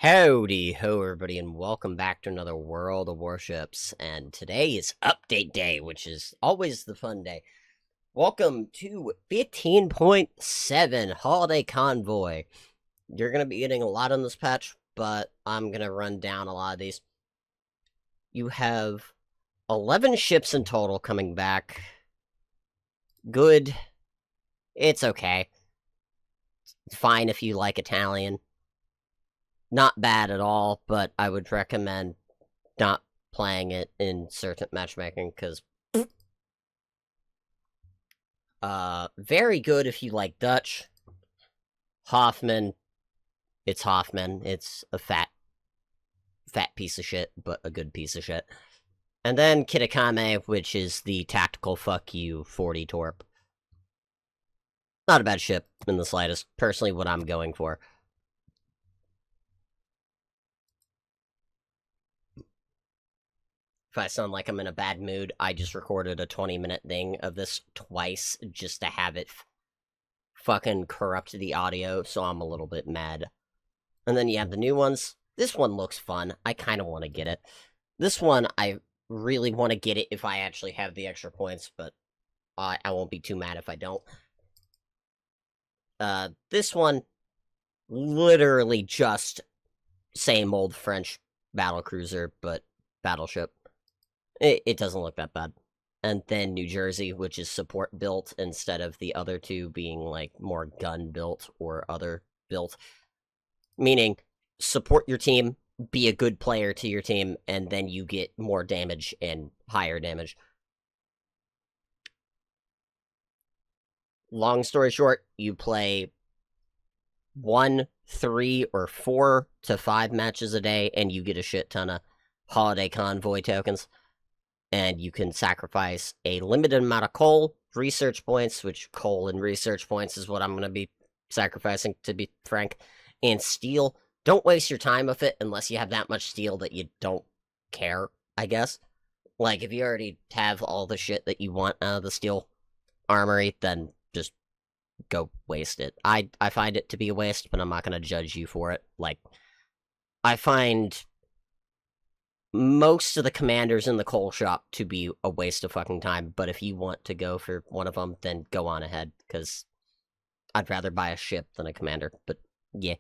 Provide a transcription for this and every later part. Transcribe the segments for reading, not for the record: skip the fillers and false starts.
Howdy ho, everybody, and welcome back to another World of Warships. And today is Update Day, which is always the fun day. Welcome to 15.7 Holiday Convoy. You're going to be getting a lot on this patch, but I'm going to run down a lot of these. You have 11 ships in total coming back. Good. It's okay. It's fine if you like Italian. Not bad at all, but I would recommend not playing it in certain matchmaking, because very good if you like Dutch. Hoffman, it's Hoffman. It's a fat piece of shit, but a good piece of shit. And then Kitakame, which is the tactical fuck you 40 torp. Not a bad ship in the slightest. Personally, what I'm going for. If I sound like I'm in a bad mood, I just recorded a 20-minute thing of this twice just to have it fucking corrupt the audio, so I'm a little bit mad. And then you have the new ones. This one looks fun. I kind of want to get it. This one, I really want to get it if I actually have the extra points, but I won't be too mad if I don't. This one, literally just same old French battlecruiser, but battleship. It doesn't look that bad. And then New Jersey, which is support built instead of the other two being like more gun built or other built. Meaning, support your team, be a good player to your team, and then you get more damage and higher damage. Long story short, you play 1, 3, or 4 to 5 matches a day, and you get a shit ton of Holiday Convoy tokens. And you can sacrifice a limited amount of coal, research points, which coal and research points is what I'm going to be sacrificing, to be frank, and steel. Don't waste your time with it unless you have that much steel that you don't care, I guess. Like, if you already have all the shit that you want out of the steel armory, then just go waste it. I find it to be a waste, but I'm not going to judge you for it. Like, I find most of the commanders in the coal shop to be a waste of fucking time, but if you want to go for one of them, then go on ahead, because I'd rather buy a ship than a commander, but yeah.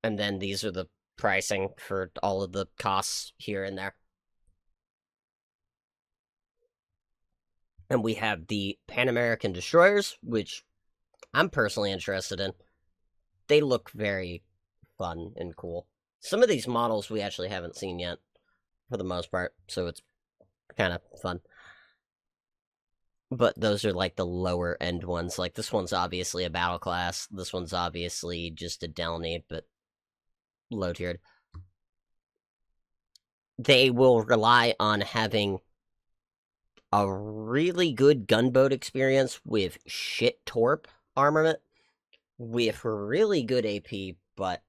And then these are the pricing for all of the costs here and there. And we have the Pan American destroyers, which I'm personally interested in. They look very fun and cool. Some of these models we actually haven't seen yet, for the most part, so it's kind of fun. But those are like the lower end ones. Like, this one's obviously a battle class. This one's obviously just a Delny, but low tiered. They will rely on having a really good gunboat experience with shit torp armament, with really good AP, but,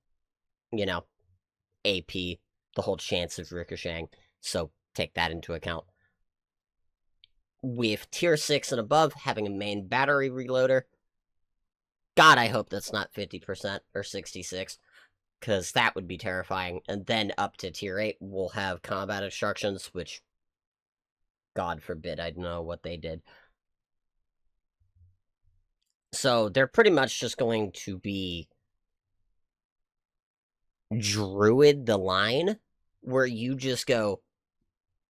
you know, AP, the whole chance of ricocheting, so take that into account. With tier 6 and above, having a main battery reloader. God, I hope that's not 50% or 66, because that would be terrifying. And then up to tier 8, we'll have combat instructions, which, God forbid, I'd know what they did. So they're pretty much just going to be Druid the line, where you just go,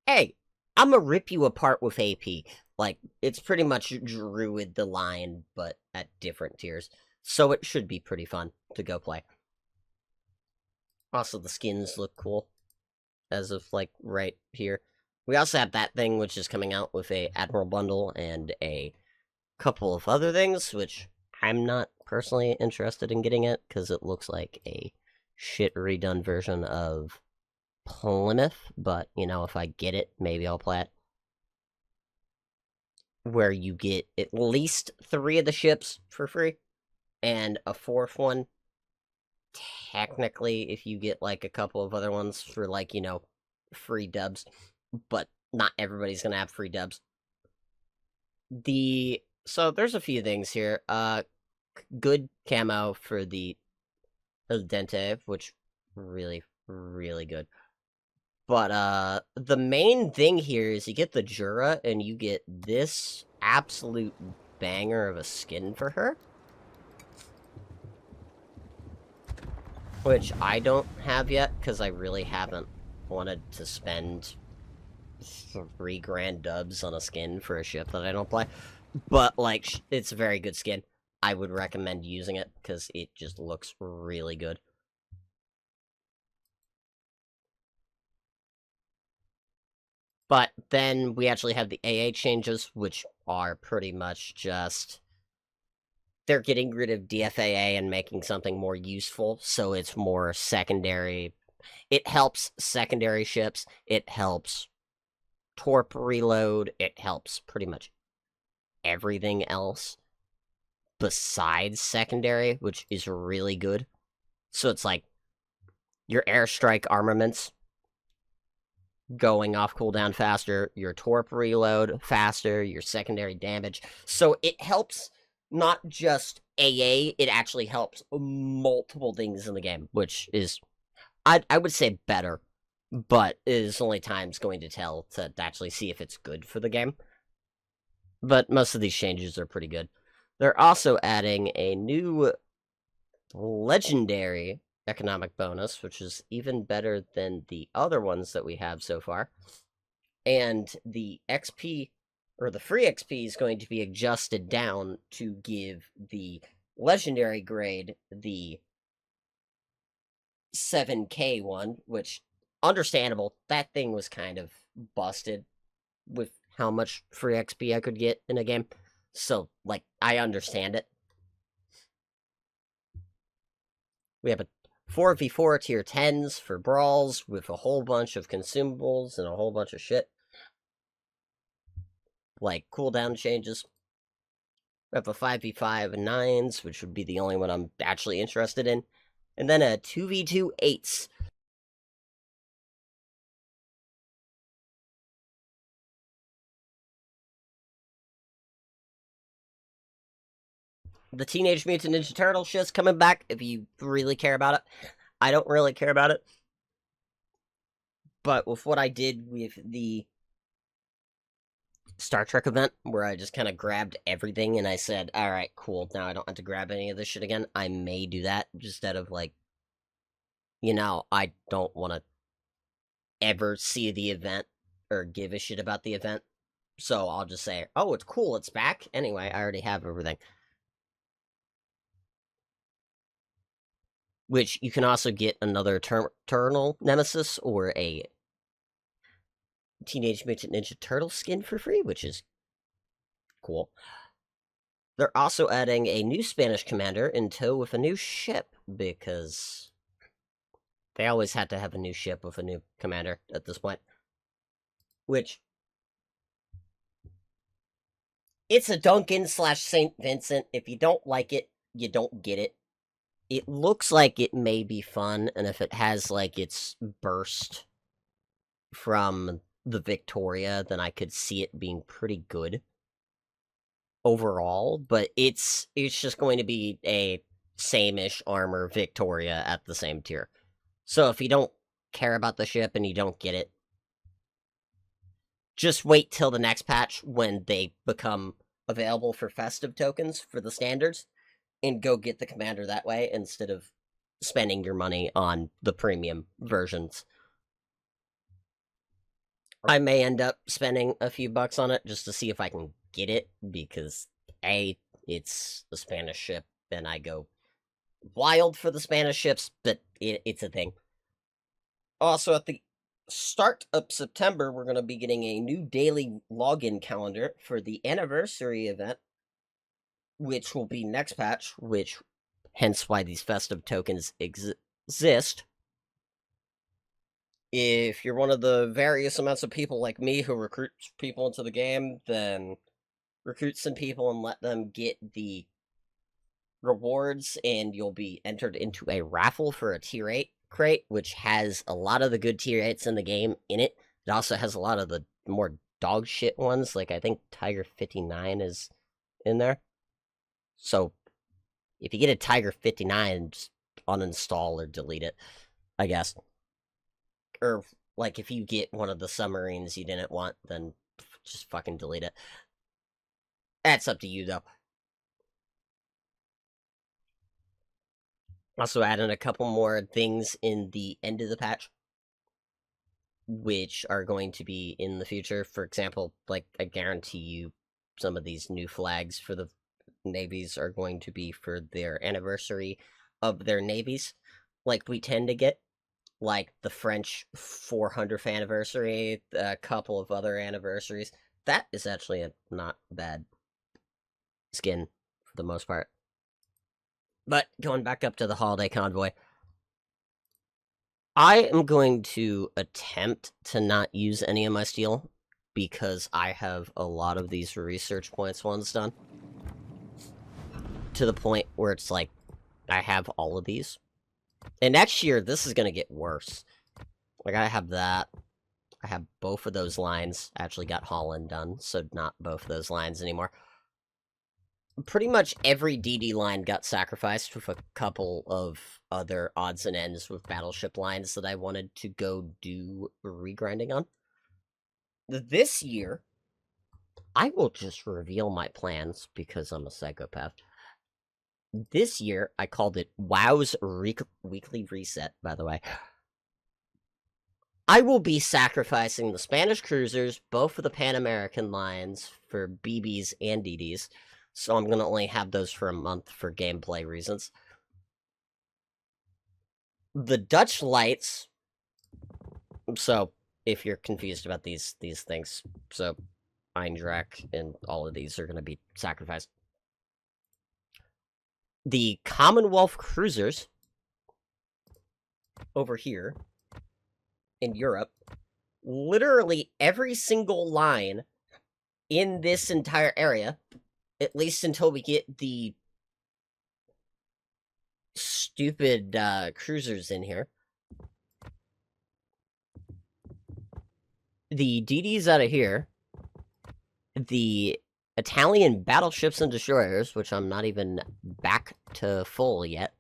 hey, I'm gonna rip you apart with AP. Like, it's pretty much Druid the line, but at different tiers. So it should be pretty fun to go play. Also, the skins look cool, as of, like, right here. We also have that thing, which is coming out with a Admiral bundle and a couple of other things, which I'm not personally interested in getting it, because it looks like a shit redone version of Plymouth, but, you know, if I get it, maybe I'll play it. Where you get at least 3 of the ships for free, and a 4th one, technically, if you get, like, a couple of other ones for, like, you know, free dubs, but not everybody's gonna have free dubs. So there's a few things here. Good camo for the El Dente, which really, really good. But the main thing here is you get the Jura, and you get this absolute banger of a skin for her. Which I don't have yet, because I really haven't wanted to spend 3 grand dubs on a skin for a ship that I don't play. But, like, it's a very good skin. I would recommend using it, because it just looks really good. But then we actually have the AA changes, which are pretty much just... They're getting rid of DFAA and making something more useful, so it's more secondary. It helps secondary ships, it helps torp reload, it helps pretty much everything else besides secondary, which is really good. So it's like your airstrike armaments going off cooldown faster, your torp reload faster, your secondary damage. So it helps not just AA, it actually helps multiple things in the game, which is, I would say better, but is only time's going to tell to actually see if it's good for the game. But most of these changes are pretty good. They're also adding a new legendary economic bonus, which is even better than the other ones that we have so far. And the XP, or the free XP, is going to be adjusted down to give the legendary grade the 7K one, which, understandable, that thing was kind of busted with how much free XP I could get in a game. So, like, I understand it. We have a 4v4 tier 10s for brawls with a whole bunch of consumables and a whole bunch of shit. Like cooldown changes. We have a 5v5 9s, which would be the only one I'm actually interested in. And then a 2v2 8s. The Teenage Mutant Ninja Turtle shit's coming back if you really care about it. I don't really care about it. But with what I did with the Star Trek event, where I just kind of grabbed everything and I said, alright, cool, now I don't have to grab any of this shit again, I may do that instead of, like, you know, I don't want to ever see the event or give a shit about the event. So I'll just say, oh, it's cool, it's back. Anyway, I already have everything. Which you can also get another Eternal Nemesis or a Teenage Mutant Ninja Turtle skin for free, which is cool. They're also adding a new Spanish commander in tow with a new ship, because they always had to have a new ship with a new commander at this point. Which, it's a Duncan / St. Vincent. If you don't like it, you don't get it. It looks like it may be fun, and if it has, like, its burst from the Victoria, then I could see it being pretty good overall, but it's just going to be a same-ish armor Victoria at the same tier. So if you don't care about the ship and you don't get it, just wait till the next patch when they become available for festive tokens for the standards, and go get the commander that way instead of spending your money on the premium versions. I may end up spending a few bucks on it just to see if I can get it, because A, it's a Spanish ship, and I go wild for the Spanish ships, but it's a thing. Also, at the start of September, we're going to be getting a new daily login calendar for the anniversary event, which will be next patch, which hence why these festive tokens exist. If you're one of the various amounts of people like me who recruit people into the game, then recruit some people and let them get the rewards, and you'll be entered into a raffle for a tier 8 crate, which has a lot of the good tier 8s in the game in it. It also has a lot of the more dog shit ones, like I think Tiger 59 is in there. So if you get a Tiger 59, just uninstall or delete it, I guess. Or, like, if you get one of the submarines you didn't want, then just fucking delete it. That's up to you, though. Also adding a couple more things in the end of the patch, which are going to be in the future. For example, like, I guarantee you some of these new flags for the navies are going to be for their anniversary of their navies, like we tend to get. Like the French 400th anniversary, a couple of other anniversaries. That is actually a not bad skin for the most part. But going back up to the holiday convoy, I am going to attempt to not use any of my steel because I have a lot of these research points ones done. To the point where it's like, I have all of these. And next year, this is going to get worse. Like, I have that. I have both of those lines. Actually got Holland done, so not both of those lines anymore. Pretty much every DD line got sacrificed with a couple of other odds and ends with battleship lines that I wanted to go do regrinding on. This year, I will just reveal my plans because I'm a psychopath. This year, I called it WoW's Weekly Reset, by the way. I will be sacrificing the Spanish cruisers, both of the Pan American lines, for BBs and DDs. So I'm going to only have those for a month for gameplay reasons. The Dutch lights. So, if you're confused about these things, so Eindrak and all of these are going to be sacrificed. The Commonwealth cruisers over here in Europe, literally every single line in this entire area, at least until we get the stupid cruisers in here. The DDs out of here, the Italian battleships and destroyers, which I'm not even back to full yet,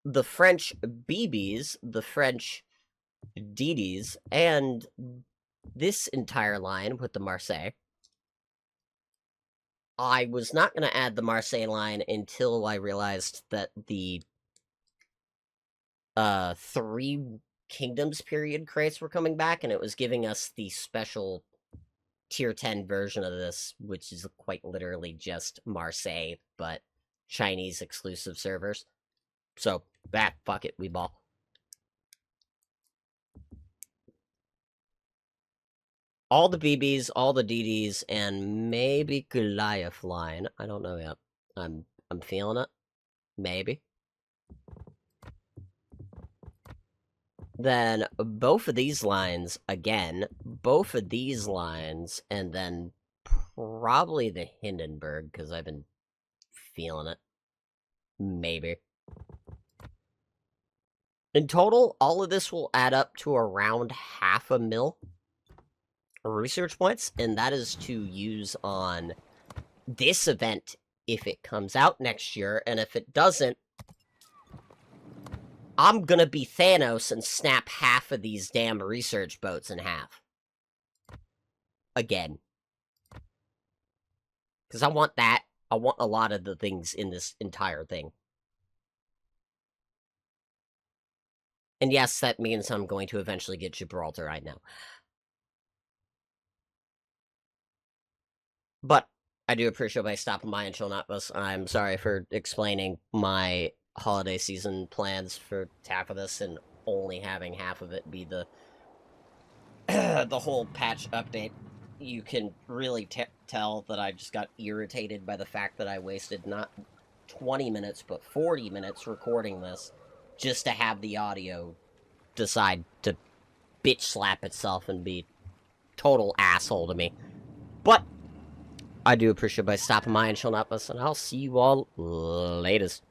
the French BBs, the French DDs, and this entire line with the Marseille. I was not going to add the Marseille line until I realized that the 3 Kingdoms period crates were coming back, and it was giving us the special tier 10 version of this, which is quite literally just Marseille, but Chinese exclusive servers. So, fuck it, we ball. All the BBs, all the DDs, and maybe Goliath line. I don't know yet. I'm feeling it. Maybe. Then both of these lines again. Both of these lines, and then probably the Hindenburg, because I've been feeling it. Maybe. In total, all of this will add up to around 500,000 research points, and that is to use on this event if it comes out next year, and if it doesn't, I'm gonna be Thanos and snap half of these damn research boats in half. Again. Because I want that. I want a lot of the things in this entire thing. And yes, that means I'm going to eventually get Gibraltar, I know. But I do appreciate by stopping by and chilling out with us. I'm sorry for explaining my holiday season plans for half of this and only having half of it be the the whole patch update. You can really tell that I just got irritated by the fact that I wasted not 20 minutes but 40 minutes recording this just to have the audio decide to bitch slap itself and be total asshole to me. But I do appreciate by stopping by and chilling out with us, and I'll see you all latest.